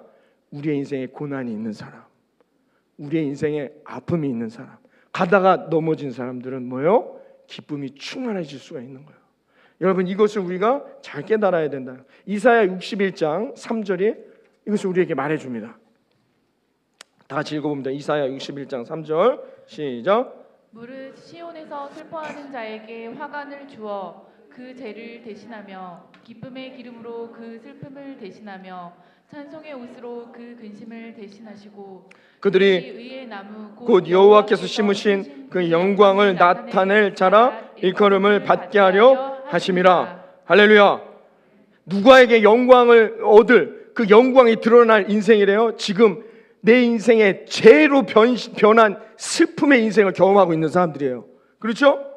우리의 인생에 고난이 있는 사람, 우리의 인생에 아픔이 있는 사람, 가다가 넘어진 사람들은 뭐예요? 기쁨이 충만해질 수가 있는 거예요. 여러분, 이것을 우리가 잘 깨달아야 된다. 이사야 61장 3절이 이것을 우리에게 말해줍니다. 다 같이 읽어봅니다. 이사야 61장 3절 시작. 무릇 시온에서 슬퍼하는 자에게 화관을 주어 그 죄를 대신하며 기쁨의 기름으로 그 슬픔을 대신하며 찬송의 옷으로 그 근심을 대신하시고 그들이 의의 나무 곧 여호와께서 심으신 그 영광을 나타낼 자라 일컬음을 받게 하려 하심이라. 할렐루야. 누구에게 영광을 얻을 그 영광이 드러날 인생이래요? 지금 내 인생의 죄로 변한 슬픔의 인생을 경험하고 있는 사람들이에요. 그렇죠?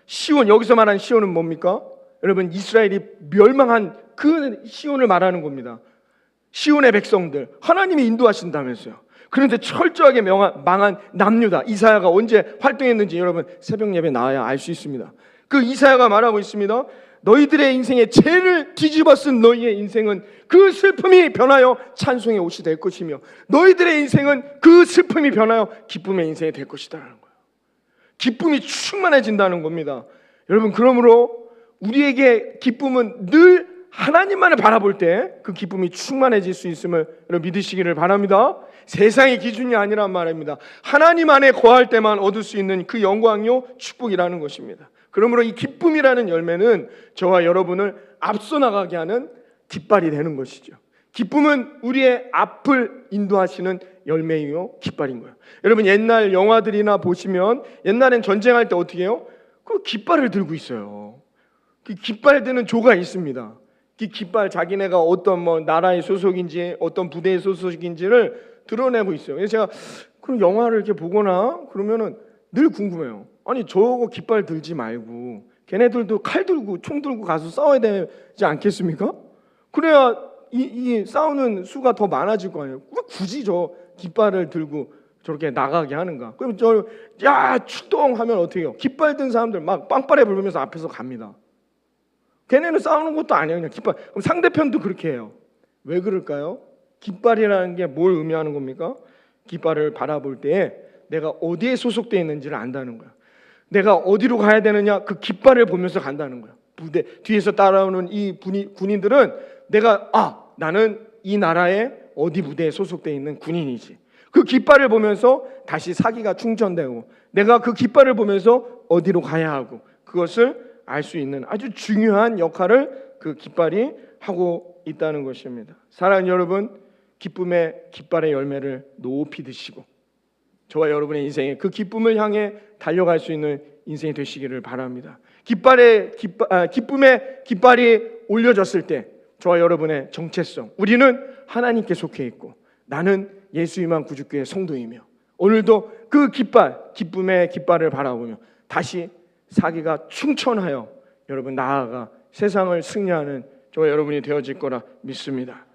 시온, 여기서 말하는 시온은 뭡니까? 여러분, 이스라엘이 멸망한 그 시온을 말하는 겁니다. 시온의 백성들, 하나님이 인도하신다면서요. 그런데 철저하게 망한 남유다. 이사야가 언제 활동했는지 여러분 새벽 예배 나와야 알 수 있습니다. 그 이사야가 말하고 있습니다. 너희들의 인생에 죄를 뒤집어 쓴 너희의 인생은 그 슬픔이 변하여 찬송의 옷이 될 것이며 너희들의 인생은 그 슬픔이 변하여 기쁨의 인생이 될 것이다라는 거예요. 기쁨이 충만해진다는 겁니다. 여러분, 그러므로 우리에게 기쁨은 늘 하나님만을 바라볼 때 그 기쁨이 충만해질 수 있음을 여러분 믿으시기를 바랍니다. 세상의 기준이 아니란 말입니다. 하나님 안에 거할 때만 얻을 수 있는 그 영광요 축복이라는 것입니다. 그러므로 이 기쁨이라는 열매는 저와 여러분을 앞서 나가게 하는 깃발이 되는 것이죠. 기쁨은 우리의 앞을 인도하시는 열매이요 깃발인 거예요. 여러분 옛날 영화들이나 보시면 옛날엔 전쟁할 때 어떻게 해요? 그 깃발을 들고 있어요. 그 깃발 드는 조가 있습니다. 그 깃발 자기네가 어떤 뭐 나라의 소속인지 어떤 부대의 소속인지를 드러내고 있어요. 그래서 제가 그 영화를 이렇게 보거나 그러면은 늘 궁금해요. 아니 저거 깃발 들지 말고 걔네들도 칼 들고 총 들고 가서 싸워야 되지 않겠습니까? 그래야 이 싸우는 수가 더 많아질 거 아니에요. 왜 굳이 저 깃발을 들고 저렇게 나가게 하는가? 그럼 야 출동하면 어떻게 해요? 깃발 든 사람들 막 빵빠레 부르면서 앞에서 갑니다. 걔네는 싸우는 것도 아니에요. 그냥 깃발. 그럼 상대편도 그렇게 해요. 왜 그럴까요? 깃발이라는 게 뭘 의미하는 겁니까? 깃발을 바라볼 때에 내가 어디에 소속되어 있는지를 안다는 거야. 내가 어디로 가야 되느냐 그 깃발을 보면서 간다는 거야. 부대 뒤에서 따라오는 이 군인들은 내가 나는 이 나라의 어디 부대에 소속되어 있는 군인이지. 그 깃발을 보면서 다시 사기가 충전되고 내가 그 깃발을 보면서 어디로 가야 하고 그것을 알 수 있는 아주 중요한 역할을 그 깃발이 하고 있다는 것입니다. 사랑하는 여러분, 기쁨의 깃발의 열매를 높이 드시고 저와 여러분의 인생에 그 기쁨을 향해 달려갈 수 있는 인생이 되시기를 바랍니다. 기쁨의 깃발이 올려졌을 때 저와 여러분의 정체성, 우리는 하나님께 속해 있고 나는 예수님만 구주교의 성도이며 오늘도 그 기쁨의 깃발을 바라보며 다시 사기가 충천하여 여러분 나아가 세상을 승리하는 저와 여러분이 되어질 거라 믿습니다.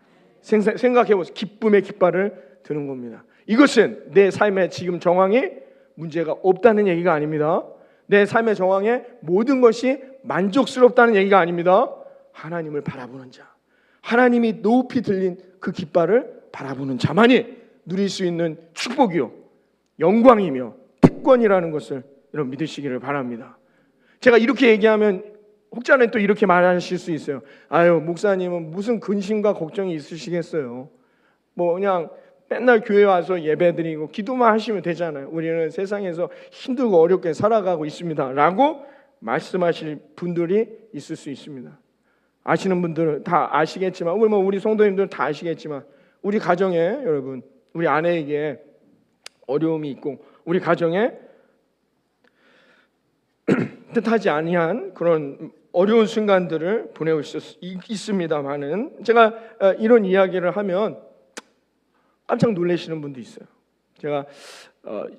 생각해보세요. 기쁨의 깃발을 드는 겁니다. 이것은 내 삶의 지금 정황이 문제가 없다는 얘기가 아닙니다. 내 삶의 정황에 모든 것이 만족스럽다는 얘기가 아닙니다. 하나님을 바라보는 자, 하나님이 높이 들린 그 깃발을 바라보는 자만이 누릴 수 있는 축복이요 영광이며 특권이라는 것을 여러분 믿으시기를 바랍니다. 제가 이렇게 얘기하면 혹자는 또 이렇게 말하실 수 있어요. 아유 목사님은 무슨 근심과 걱정이 있으시겠어요. 뭐 그냥 맨날 교회 와서 예배드리고 기도만 하시면 되잖아요. 우리는 세상에서 힘들고 어렵게 살아가고 있습니다 라고 말씀하실 분들이 있을 수 있습니다. 아시는 분들은 다 아시겠지만 우리 성도님들은 다 아시겠지만 우리 가정에 여러분 우리 아내에게 어려움이 있고 우리 가정에 뜻하지 아니한 그런 어려운 순간들을 보내고 있습니다만은 제가 이런 이야기를 하면 깜짝 놀라시는 분도 있어요. 제가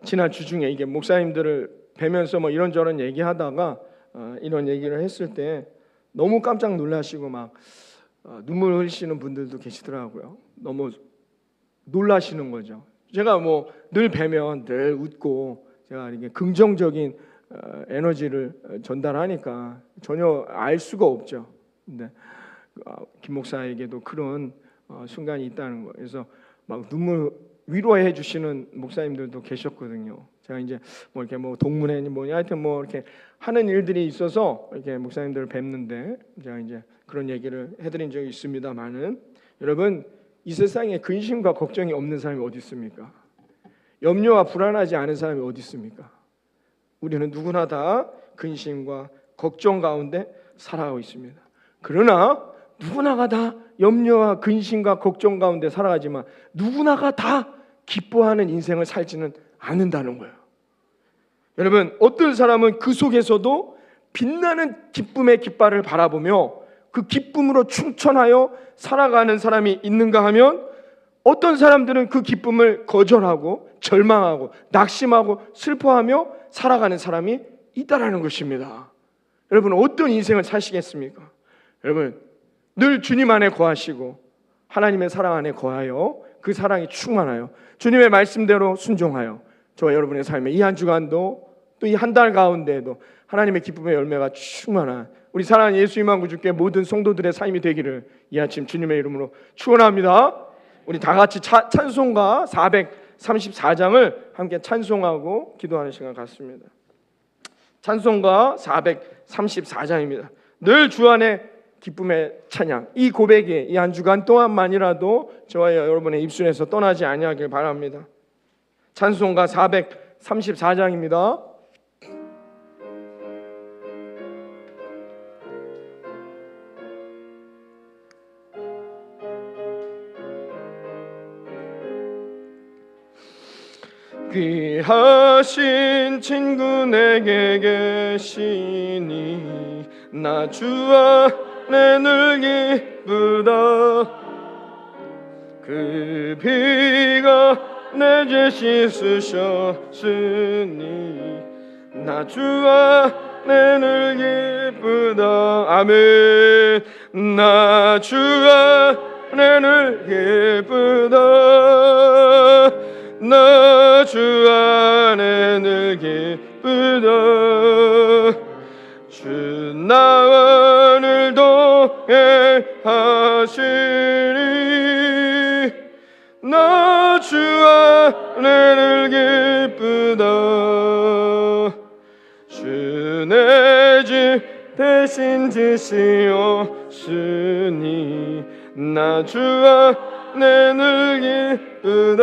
지난 주 중에 이게 목사님들을 뵈면서 뭐 이런저런 얘기하다가 이런 얘기를 했을 때 너무 깜짝 놀라시고 막 눈물 흘리시는 분들도 계시더라고요. 너무 놀라시는 거죠. 제가 뭐 늘 뵈면 늘 웃고 제가 이렇게 긍정적인 에너지를 전달하니까 전혀 알 수가 없죠. 근데 김 목사에게도 그런 순간이 있다는 거예요. 그래서 막 눈물 위로해 주시는 목사님들도 계셨거든요. 제가 이제 뭐 이렇게 뭐 동문회니 뭐냐 하여튼 뭐 이렇게 하는 일들이 있어서 이렇게 목사님들을 뵙는데 제가 이제 그런 얘기를 해드린 적이 있습니다만은 여러분 이 세상에 근심과 걱정이 없는 사람이 어디 있습니까? 염려와 불안하지 않은 사람이 어디 있습니까? 우리는 누구나 다 근심과 걱정 가운데 살아가고 있습니다. 그러나 누구나가 다 염려와 근심과 걱정 가운데 살아가지만 누구나가 다 기뻐하는 인생을 살지는 않는다는 거예요. 여러분 어떤 사람은 그 속에서도 빛나는 기쁨의 깃발을 바라보며 그 기쁨으로 충천하여 살아가는 사람이 있는가 하면 어떤 사람들은 그 기쁨을 거절하고 절망하고 낙심하고 슬퍼하며 살아가는 사람이 있다라는 것입니다. 여러분 어떤 인생을 사시겠습니까? 여러분 늘 주님 안에 거하시고 하나님의 사랑 안에 거하여 그 사랑이 충만하여 주님의 말씀대로 순종하여 저와 여러분의 삶에 이 한 주간도 또 이 한 달 가운데에도 하나님의 기쁨의 열매가 충만한 우리 사랑하는 예수님만 구주께 모든 성도들의 삶이 되기를 이 아침 주님의 이름으로 축원합니다. 우리 다 같이 찬송가 434장을 함께 찬송하고 기도하는 시간 갖습니다. 찬송가 434장입니다. 늘 주 안에 기쁨의 찬양, 이 고백이 이 한 주간 동안만이라도 저와 여러분의 입술에서 떠나지 아니하길 바랍니다. 찬송가 434장입니다. 귀하신 친구 내게 계시니 나 주 안에 늘 기쁘다. 그 피가 내 죄 씻으셨으니 나 주 안에 늘 기쁘다. 아멘. 나 주 안에 늘 기쁘다. 나 주 안에 늘 기쁘다. 주 나와 늘 동행하시니 나 주 안에 늘 기쁘다. 주 내 집 대신 지시었으니 나 주 안에 늘 기쁘다.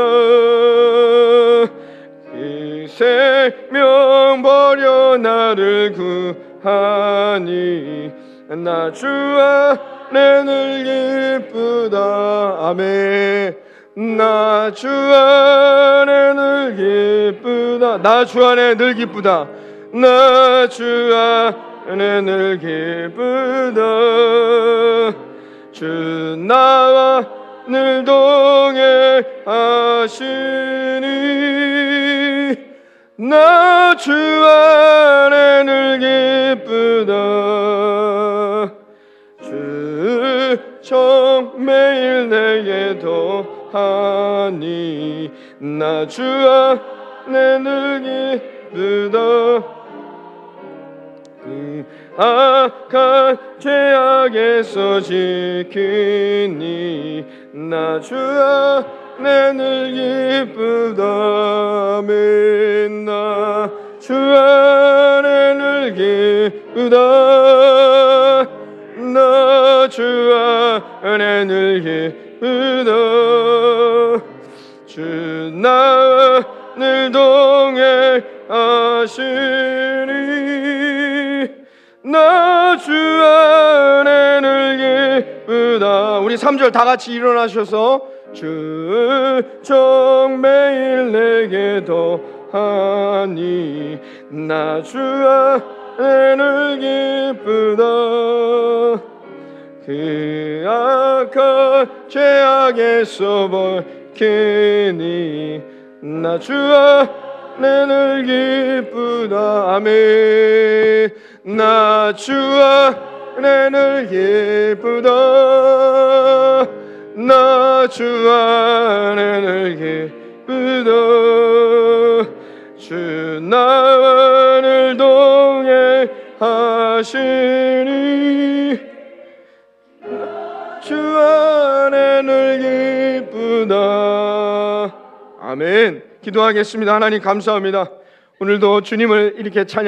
그 생명 버려 나를 구하니 나 주 안에 늘 기쁘다. 아멘. 나 주 안에 늘 기쁘다. 나 주 안에 늘 기쁘다. 나 주 안에 늘 기쁘다. 주 나와 늘 동행하시니 나 주 안에 늘 기쁘다. 주 정 매일 내게 더하니 나 주 안에 늘 기쁘다. 그 악한 죄악에서 지키니 나 주 안에 늘 기쁘다. 아멘. 나 주 안에 늘 기쁘다. 나 주 안에 늘 기쁘다. 주 나와 늘 동행하시니 나 주 안에 늘 기쁘다. 우리 3절 다 같이 일어나셔서 주 정 매일 내게 더하니 나 주 안에 늘 기쁘다. 그 악한 죄악에서 벗기니 나 주 안에 늘 기쁘다. 아멘. 나 주 안에 늘 기쁘다. 나 주 안에 늘 기쁘다. 주 나와 늘 동행하시니 주 안에 늘 기쁘다. 아멘. 기도하겠습니다. 하나님 감사합니다. 오늘도 주님을 이렇게 찬양